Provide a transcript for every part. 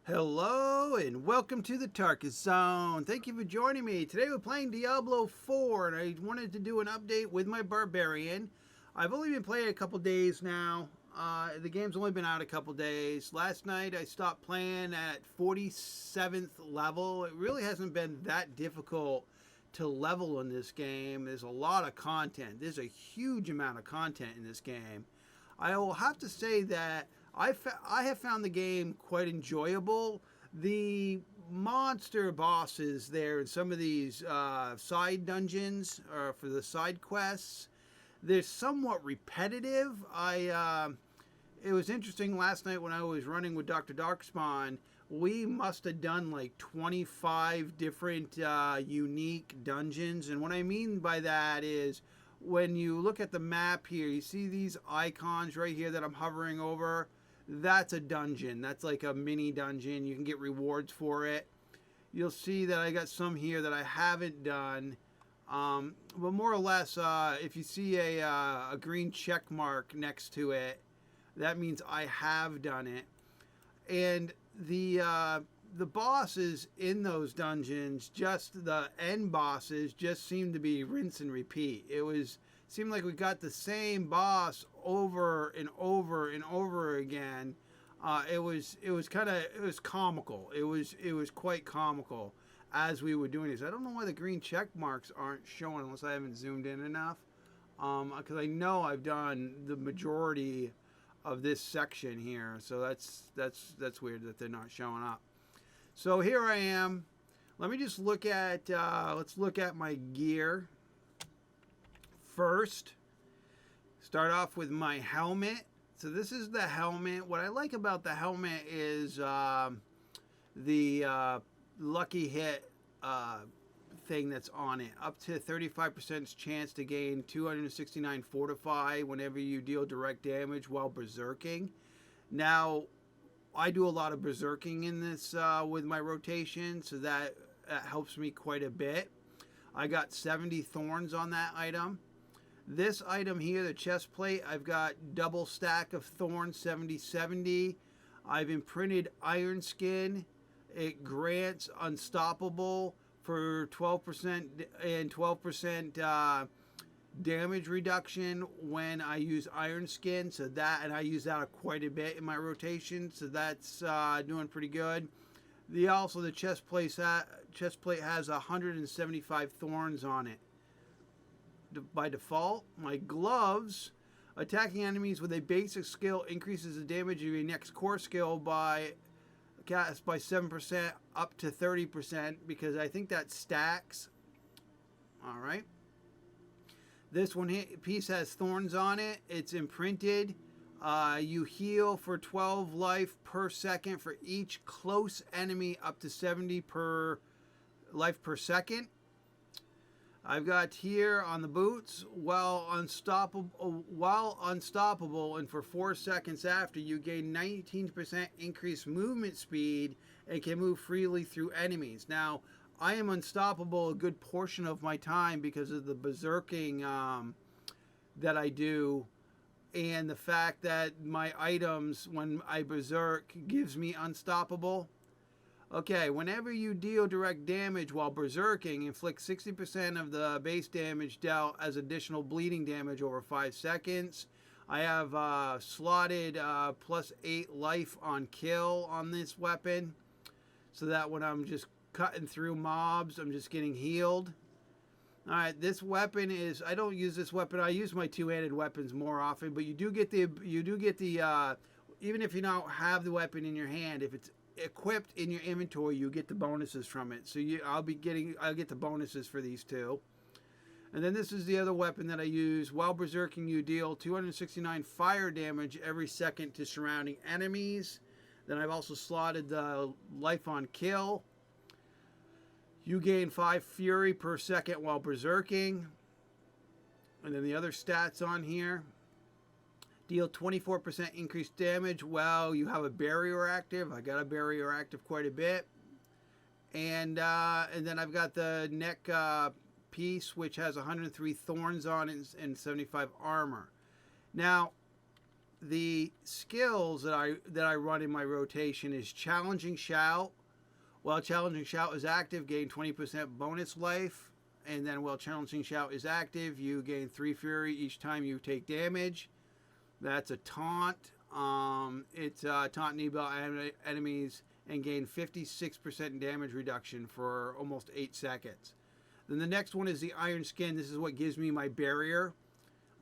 Hello and welcome to the Tarkus Zone. Thank you for joining me. Today we're playing Diablo 4 and I wanted to do an update with my Barbarian. I've only been playing a couple days now. The game's only been out a couple days. Last night I stopped playing at 47th level. It really hasn't been that difficult to level in this game. There's a lot of content. There's a huge amount of content in this game. I will have to say that I have found the game quite enjoyable. The monster bosses there in some of these side dungeons for the side quests, they're somewhat repetitive. It was interesting last night when I was running with Dr. Darkspawn. We must have done like 25 different unique dungeons, and what I mean by that is when you look at the map here, you see these icons right here that I'm hovering over. That's a dungeon. That's like a mini dungeon. You can get rewards for it. You'll see that I got some here that I haven't done. But more or less, if you see a green check mark next to it, that means I have done it. And the bosses in those dungeons, just the end bosses, just seem to be rinse and repeat. Seemed like we got the same boss over and over and over again. It was comical. It was quite comical as we were doing this. I don't know why the green check marks aren't showing unless I haven't zoomed in enough. Because I know I've done the majority of this section here, so that's weird that they're not showing up. So here I am. Let me just look at let's look at my gear first. Start off with my helmet. So this is the helmet. What I like about the helmet is the lucky hit thing that's on it. Up to 35% chance to gain 269 fortify whenever you deal direct damage while berserking. Now, I do a lot of berserking in this with my rotation, so that helps me quite a bit. I got 70 thorns on that item. This item here, the chest plate, I've got double stack of thorns, 70-70. I've imprinted iron skin. It grants unstoppable for 12% and 12% damage reduction when I use iron skin. So that, and I use that quite a bit in my rotation. So that's doing pretty good. The chest plate has 175 thorns on it. By default, my gloves, attacking enemies with a basic skill increases the damage of your next core skill by 7% up to 30% because I think that stacks. All right. This piece has thorns on it. It's imprinted. You heal for 12 life per second for each close enemy up to 70 per life per second. I've got here on the boots, while unstoppable and for 4 seconds after, you gain 19% increased movement speed and can move freely through enemies. Now, I am unstoppable a good portion of my time because of the berserking that I do, and the fact that my items, when I berserk, gives me unstoppable. Okay, whenever you deal direct damage while berserking, inflict 60% of the base damage dealt as additional bleeding damage over 5 seconds. I have slotted plus 8 life on kill on this weapon, so that when I'm just cutting through mobs, I'm just getting healed. Alright, this weapon is, I don't use this weapon, I use my two-handed weapons more often, but you do get the, even if you don't have the weapon in your hand, if it's equipped in your inventory, you get the bonuses from it. So I'll get the bonuses for these two. And then this is the other weapon that I use. While berserking, you deal 269 fire damage every second to surrounding enemies. Then I've also slotted the life on kill. You gain 5 fury per second while berserking. And then the other stats on here. Deal 24% increased damage while you have a barrier active. I got a barrier active quite a bit. And then I've got the neck piece, which has 103 thorns on it and 75 armor. Now, the skills that I run in my rotation is Challenging Shout. While Challenging Shout is active, gain 20% bonus life. And then while Challenging Shout is active, you gain 3 Fury each time you take damage. That's a taunt. It's taunt Nebel enemies and gain 56% damage reduction for almost 8 seconds. Then the next one is the Iron Skin. This is what gives me my barrier.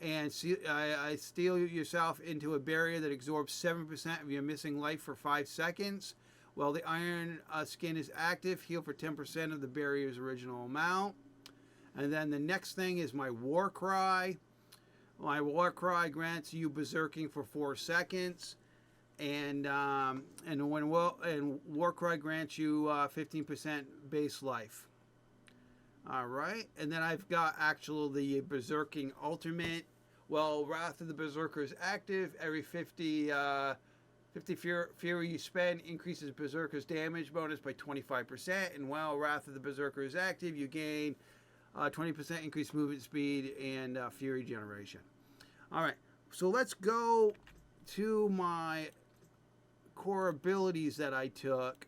And I steal yourself into a barrier that absorbs 7% of your missing life for 5 seconds. While the Iron Skin is active, heal for 10% of the barrier's original amount. And then the next thing is my War Cry. My War Cry grants you Berserking for 4 seconds. And War Cry grants you 15% base life. All right, and then I've got the Berserking Ultimate. Well, Wrath of the Berserker is active. Every 50 Fury you spend increases Berserker's damage bonus by 25%. And while Wrath of the Berserker is active, you gain 20% increased movement speed and Fury generation. All right, so let's go to my core abilities that I took.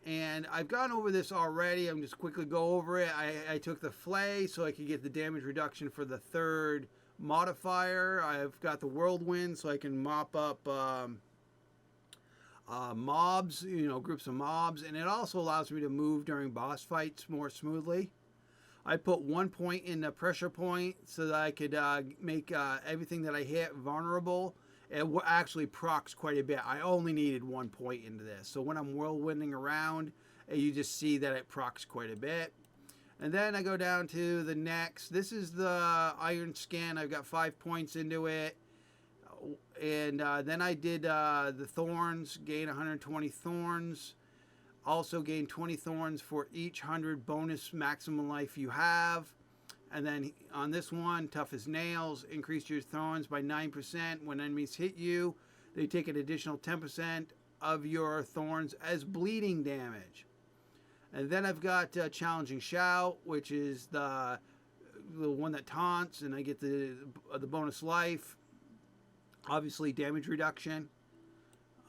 And I've gone over this already. I'm just quickly go over it. I took the Flay so I could get the damage reduction for the 3rd modifier. I've got the Whirlwind so I can mop up mobs, groups of mobs. And it also allows me to move during boss fights more smoothly. I put 1 point in the pressure point so that I could make everything that I hit vulnerable. It actually procs quite a bit. I only needed 1 point into this. So when I'm whirlwinding around, you just see that it procs quite a bit. And then I go down to the next. This is the Iron Skin. I've got 5 points into it. And then I did the Thorns, gain 120 Thorns. Also gain 20 Thorns for each 100 bonus maximum life you have. And then on this one, Tough as Nails, increase your Thorns by 9%. When enemies hit you, they take an additional 10% of your Thorns as bleeding damage. And then I've got Challenging Shout, which is the one that taunts, and I get the bonus life. Obviously, damage reduction.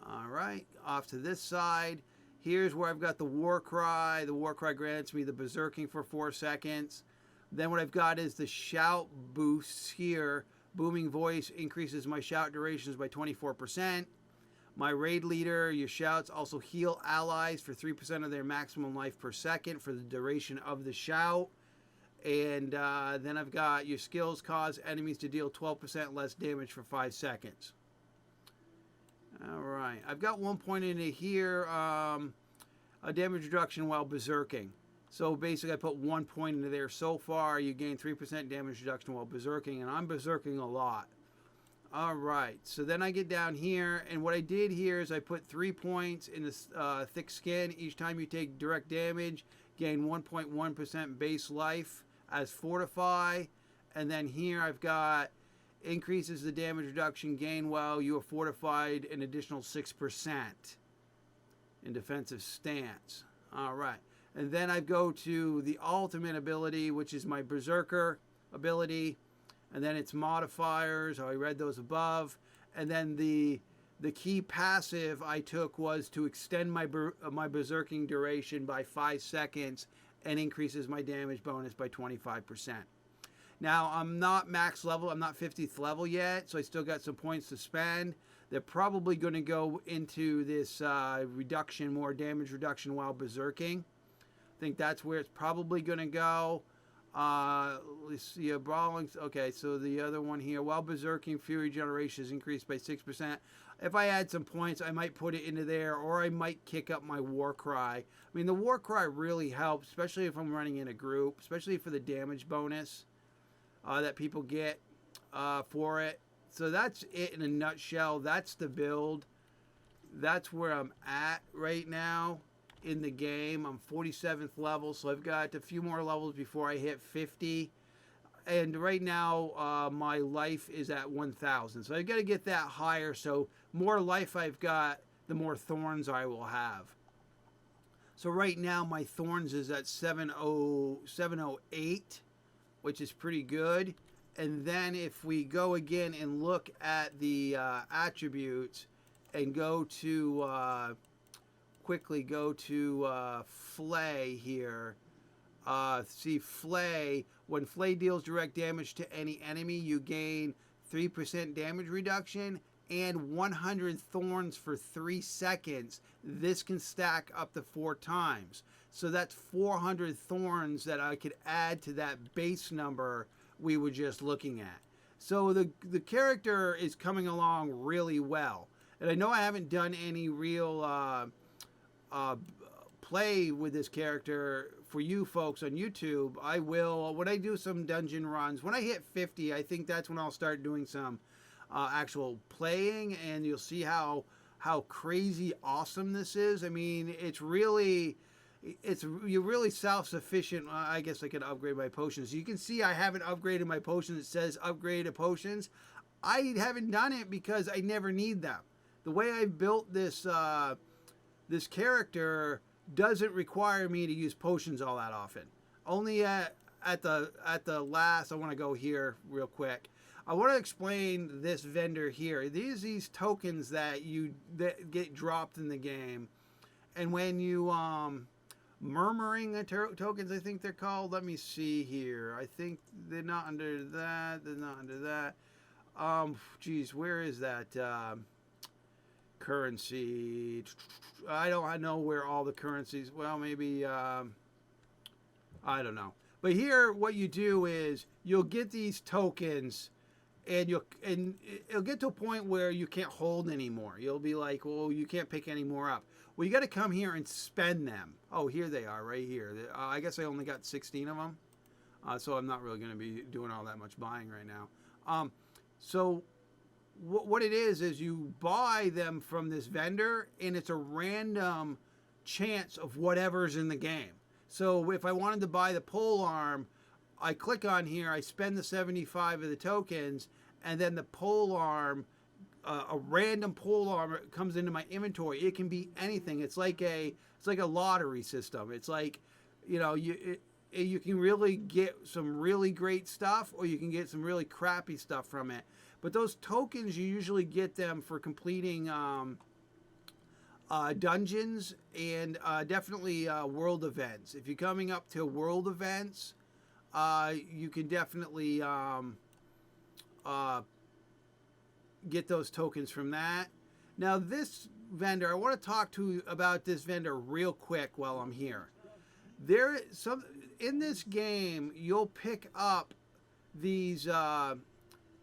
All right, off to this side. Here's where I've got the War Cry. The War Cry grants me the Berserking for 4 seconds. Then what I've got is the Shout boosts here. Booming Voice increases my shout durations by 24%. My Raid Leader, your shouts also heal allies for 3% of their maximum life per second for the duration of the shout. And then I've got your skills cause enemies to deal 12% less damage for 5 seconds. All right, I've got 1 point in it here, a damage reduction while berserking. So basically I put 1 point into there. So far you gain 3% damage reduction while berserking, and I'm berserking a lot. All right, so then I get down here, and what I did here is I put 3 points in this Thick Skin. Each time you take direct damage, gain 1.1% base life as Fortify. And then here I've got increases the damage reduction gain while you are fortified an additional 6% in defensive stance. All right. And then I go to the ultimate ability, which is my Berserker ability. And then its modifiers. I read those above. And then the key passive I took was to extend my berserking duration by 5 seconds and increases my damage bonus by 25%. Now, I'm not max level. I'm not 50th level yet, so I still got some points to spend. They're probably going to go into this reduction, more damage reduction while berserking. I think that's where it's probably going to go. Let's see, brawling. Okay, so the other one here, while berserking, fury generation is increased by 6%. If I add some points, I might put it into there, or I might kick up my War Cry. I mean, the War Cry really helps, especially if I'm running in a group, especially for the damage bonus that people get for it. So that's it in a nutshell. That's the build. That's where I'm at right now in the game. I'm 47th level, so I've got a few more levels before I hit 50. And right now, my life is at 1,000. So I've got to get that higher. So more life I've got, the more thorns I will have. So right now, my thorns is at 708, which is pretty good. And then if we go again and look at the attributes and go to quickly go to Flay here. See Flay. When Flay deals direct damage to any enemy, you gain 3% damage reduction and 100 thorns for 3 seconds. This can stack up to 4 times. So that's 400 thorns that I could add to that base number we were just looking at. So the character is coming along really well. And I know I haven't done any real play with this character for you folks on YouTube. I will, when I do some dungeon runs, when I hit 50, I think that's when I'll start doing some actual playing, and you'll see how crazy awesome this is. I mean, you're really self-sufficient. I guess I could upgrade my potions. You can see I haven't upgraded my potions. It says upgraded potions. I haven't done it because I never need them. The way I've built this this character doesn't require me to use potions all that often. Only at the last, I want to go here real quick. I want to explain this vendor here. These tokens that get dropped in the game, and when you murmuring tokens, I think they're called. Let me see here. I think they're not under that. They're not under that. Geez, where is that currency? I know where all the currencies. Well, maybe I don't know. But here, what you do is you'll get these tokens, and it'll get to a point where you can't hold anymore. You'll be like, well, you can't pick any more up. Well, you got to come here and spend them. Oh, here they are, right here. I guess I only got 16 of them, so I'm not really going to be doing all that much buying right now. So what it is you buy them from this vendor, and it's a random chance of whatever's in the game. So if I wanted to buy the pole arm, I click on here, I spend the 75 of the tokens, and then the pole arm, a random pole arm comes into my inventory. It can be anything. It's like a lottery system. It's like, you can really get some really great stuff, or you can get some really crappy stuff from it. But those tokens, you usually get them for completing dungeons and definitely world events. If you're coming up to world events, you can definitely get those tokens from that. Now this vendor, I want to talk to you about this vendor real quick while I'm here. In this game, you'll pick up these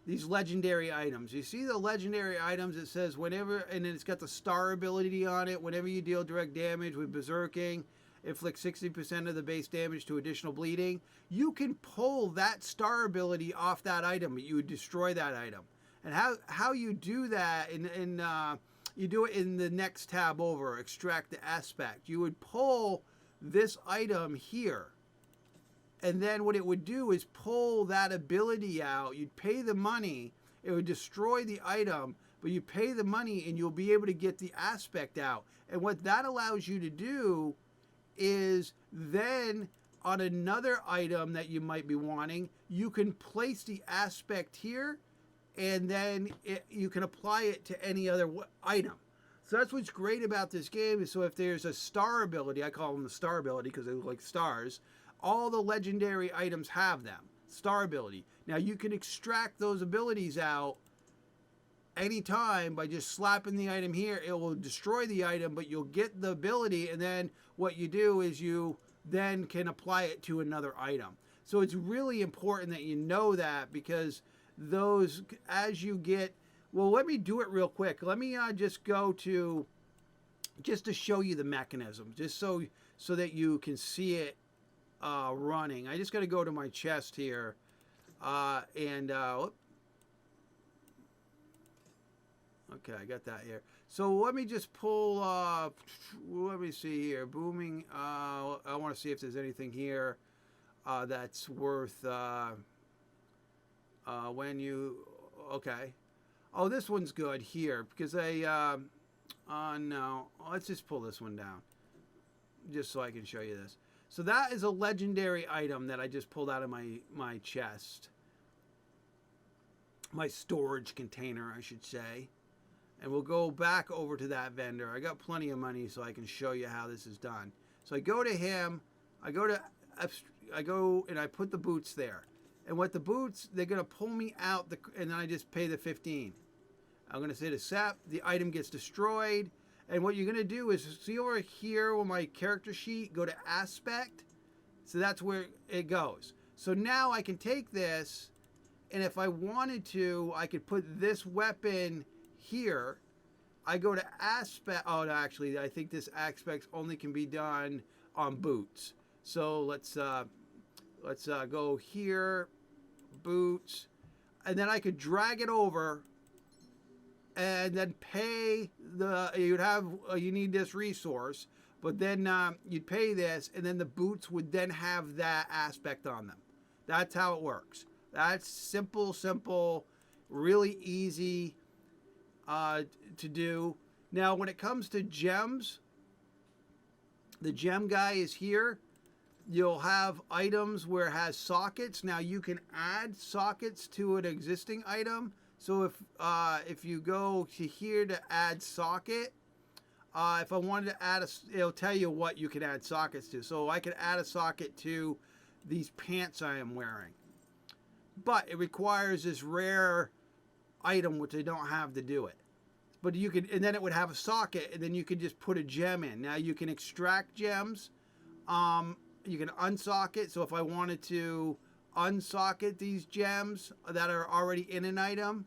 legendary items. You see the legendary items, it says whenever, and then it's got the star ability on it. Whenever you deal direct damage with berserking, inflict 60% of the base damage to additional bleeding. You can pull that star ability off that item. You would destroy that item. And how you do that, you do it in the next tab over, extract the aspect. You would pull this item here. And then what it would do is pull that ability out. You'd pay the money. It would destroy the item, but you pay the money and you'll be able to get the aspect out. And what that allows you to do is then on another item that you might be wanting, you can place the aspect here, and then you can apply it to any other item. So that's what's great about this game. So if there's a star ability, I call them the star ability because they look like stars. All the legendary items have them. Star ability. Now you can extract those abilities out anytime by just slapping the item here. It will destroy the item, but you'll get the ability, and then what you do is you then can apply it to another item. So it's really important that you know that, because those, as you get, well, let me do it real quick. Let me just go to, just to show you the mechanism, just so that you can see it running. I just got to go to my chest here, okay, I got that here. So let me just pull, let me see here, booming, I want to see if there's anything here that's worth, when you, okay. Oh, this one's good here, because no, let's just pull this one down, just so I can show you this. So that is a legendary item that I just pulled out of my chest. my storage container, I should say. And we'll go back over to that vendor. I got plenty of money, so I can show you how this is done. So I go to him. I go and I put the boots there. And what the boots, they're gonna pull me out, and then I just pay the 15. I'm gonna say accept. The item gets destroyed. And what you're gonna do is see over here on my character sheet, go to aspect. So that's where it goes. So now I can take this, and if I wanted to, I could put this weapon here. I go to aspect. Oh, no, actually, I think this aspect only can be done on boots. So let's go here, boots, and then I could drag it over, and then pay the. You need this resource, but then you'd pay this, and then the boots would then have that aspect on them. That's how it works. That's simple, really easy to do. Now, when it comes to gems, the gem guy is here. You'll have items where it has sockets. Now, you can add sockets to an existing item. So if you go to here to add socket, if I wanted to add it'll tell you what you can add sockets to. So I could add a socket to these pants I am wearing. But it requires this rare item, which I don't have to do it. But you could, and then it would have a socket, and then you could just put a gem in. Now you can extract gems. You can unsocket. So if I wanted to unsocket these gems that are already in an item,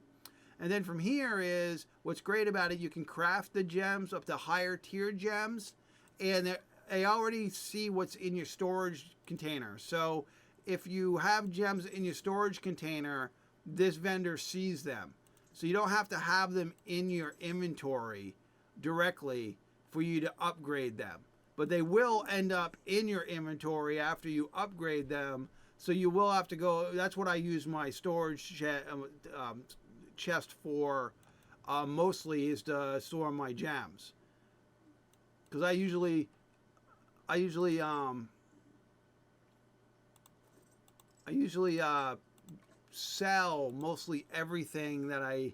and then from here is what's great about it. You can craft the gems up to higher tier gems, and they already see what's in your storage container. So if you have gems in your storage container, this vendor sees them. So you don't have to have them in your inventory directly for you to upgrade them. But they will end up in your inventory after you upgrade them. So you will have to go. That's what I use my storage chest for mostly, is to store my gems. Because I usually sell mostly everything that I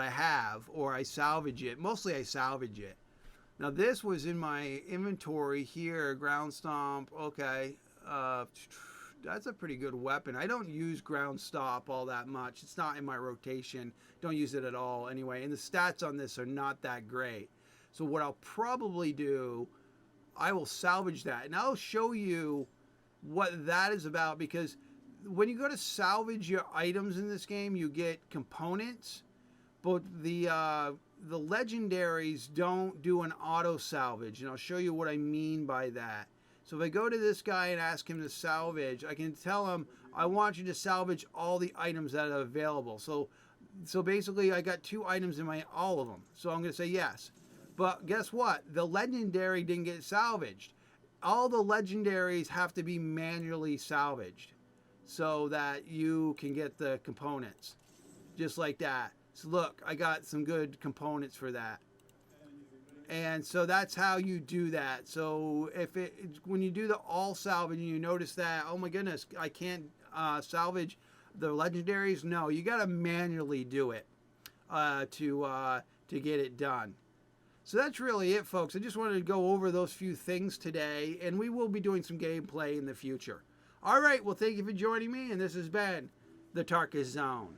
have, or I salvage it. Mostly I salvage it. Now this was in my inventory here, ground stomp. Okay, that's a pretty good weapon. I don't use ground stomp all that much. It's not in my rotation. Don't use it at all anyway. And the stats on this are not that great. So what I'll probably do, I will salvage that, and I'll show you what that is about, because when you go to salvage your items in this game, you get components, but the legendaries don't do an auto salvage, and I'll show you what I mean by that. So if I go to this guy and ask him to salvage, I can tell him I want you to salvage all the items that are available. So basically I got 2 items in all of them. So I'm going to say yes. But guess what? The legendary didn't get salvaged. All the legendaries have to be manually salvaged so that you can get the components. Just like that. So look, I got some good components for that. And so that's how you do that. So when you do the all salvage and you notice that, oh my goodness, I can't salvage the legendaries. No, you got to manually do it to get it done. So that's really it, folks. I just wanted to go over those few things today, and we will be doing some gameplay in the future. All right, well, thank you for joining me, and this has been the Tarkus Zone.